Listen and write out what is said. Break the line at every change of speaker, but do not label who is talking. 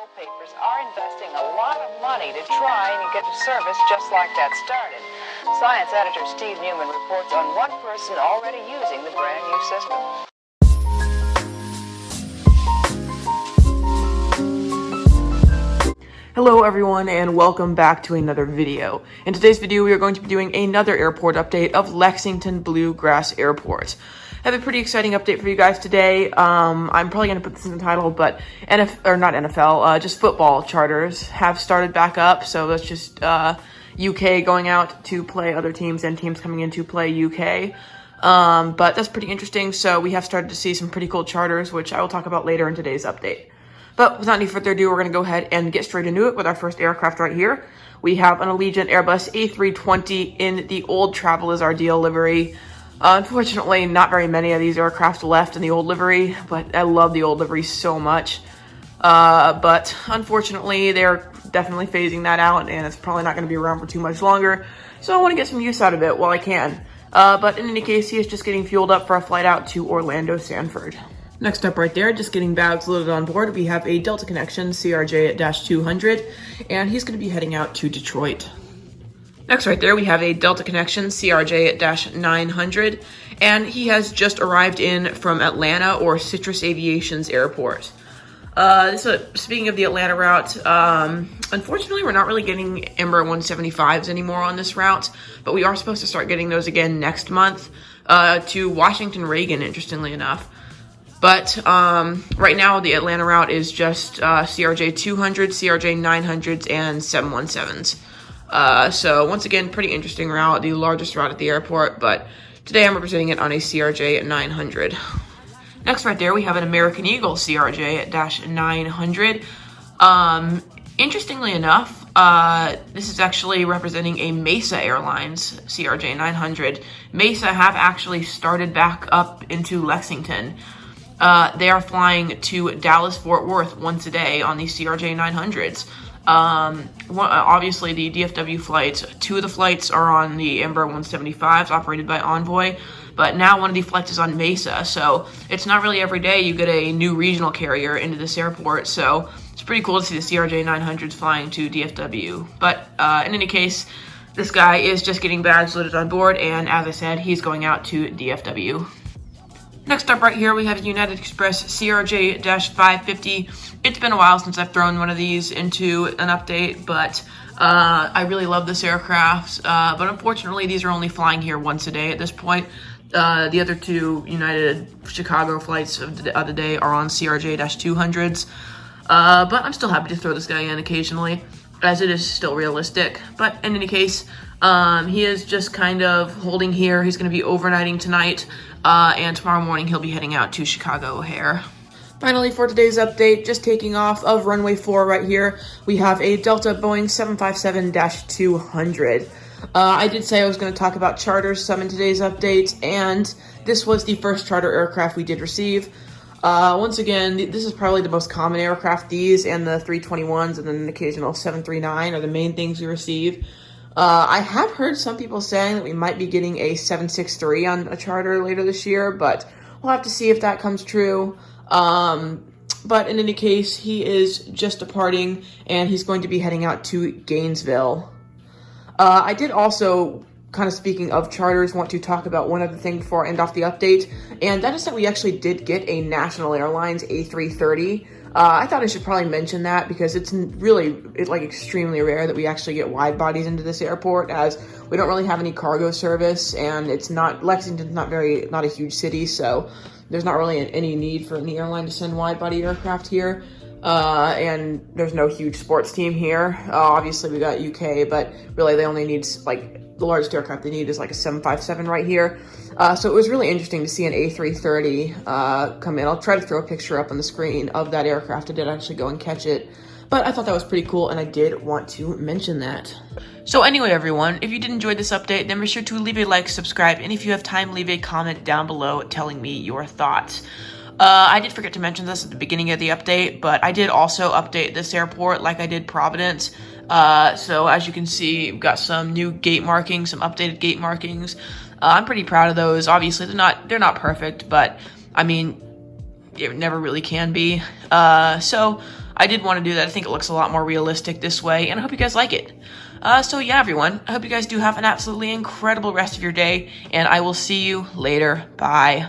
coal papers are investing a lot of money to try and get a service just like that started. Science editor Steve Newman reports on one person already using the brand new system.
Hello everyone and welcome back to another video. In today's video we are going to be doing another airport update of Lexington Bluegrass Airport. I have a pretty exciting update for you guys today. I'm probably going to put this in the title, but just football charters have started back up. So that's just UK going out to play other teams and teams coming in to play UK. But that's pretty interesting. So we have started to see some pretty cool charters, which I will talk about later in today's update. But without any further ado, we're going to go ahead and get straight into it with our first aircraft right here. We have an Allegiant Airbus A320 in the old Travel is Our Deal livery. Unfortunately, not very many of these aircraft left in the old livery, but I love the old livery so much. But unfortunately, they're definitely phasing that out, and it's probably not going to be around for too much longer. So I want to get some use out of it while I can. But in any case, he is just getting fueled up for a flight out to Orlando Sanford. Next up right there, just getting bags loaded on board, we have a Delta Connection CRJ-200, and he's going to be heading out to Detroit. Next right there, we have a Delta Connection CRJ-900, and he has just arrived in from Atlanta or Citrus Aviation's airport. Speaking of the Atlanta route, unfortunately, we're not really getting Embraer 175s anymore on this route, but we are supposed to start getting those again next month to Washington Reagan, interestingly enough. But right now, the Atlanta route is just CRJ-200, CRJ-900s, and 717s. So once again, pretty interesting route, the largest route at the airport, but today I'm representing it on a CRJ-900. Next right there, we have an American Eagle CRJ-900. Interestingly enough, this is actually representing a Mesa Airlines CRJ-900. Mesa have actually started back up into Lexington. They are flying to Dallas-Fort Worth once a day on these CRJ-900s. Obviously, the DFW flights, two of the flights are on the Embraer 175s operated by Envoy, but now one of the flights is on Mesa, so it's not really every day you get a new regional carrier into this airport, so it's pretty cool to see the CRJ-900s flying to DFW. But in any case, this guy is just getting bags loaded on board, and as I said, he's going out to DFW. Next up right here, we have a United Express CRJ-550. It's been a while since I've thrown one of these into an update, but I really love this aircraft. But unfortunately, these are only flying here once a day at this point. The other two United Chicago flights of the day are on CRJ-200s. But I'm still happy to throw this guy in occasionally, as it is still realistic. But in any case, he is just kind of holding here. He's going to be overnighting tonight, and tomorrow morning he'll be heading out to Chicago O'Hare. Finally, for today's update, just taking off of runway 4 right here, we have a Delta Boeing 757-200. I did say I was going to talk about charters some in today's update, and this was the first charter aircraft we did receive. Once again, this is probably the most common aircraft. These and the 321s and then an occasional 739 are the main things we receive. I have heard some people saying that we might be getting a 763 on a charter later this year, but we'll have to see if that comes true. But in any case, he is just departing, and he's going to be heading out to Gainesville. I did also, kind of speaking of charters, want to talk about one other thing before I end off the update, and that is that we actually did get a National Airlines A330. I thought I should probably mention that because it's extremely rare that we actually get wide bodies into this airport, as we don't really have any cargo service, and Lexington's not a huge city, so there's not really any need for any airline to send wide body aircraft here. And there's no huge sports team here. Obviously we got UK, but really they only need, the largest aircraft they need is like a 757 right here. So it was really interesting to see an A330 come in. I'll try to throw a picture up on the screen of that aircraft. I did actually go and catch it, but I thought that was pretty cool, and I did want to mention that. So anyway, everyone, if you did enjoy this update, then be sure to leave a like, subscribe, and if you have time, leave a comment down below telling me your thoughts. I did forget to mention this at the beginning of the update, but I did also update this airport like I did Providence. So as you can see, we've got some new gate markings, some updated gate markings. I'm pretty proud of those. Obviously, they're not perfect, but I mean, it never really can be. So I did want to do that. I think it looks a lot more realistic this way, and I hope you guys like it. So yeah, everyone, I hope you guys do have an absolutely incredible rest of your day, and I will see you later. Bye.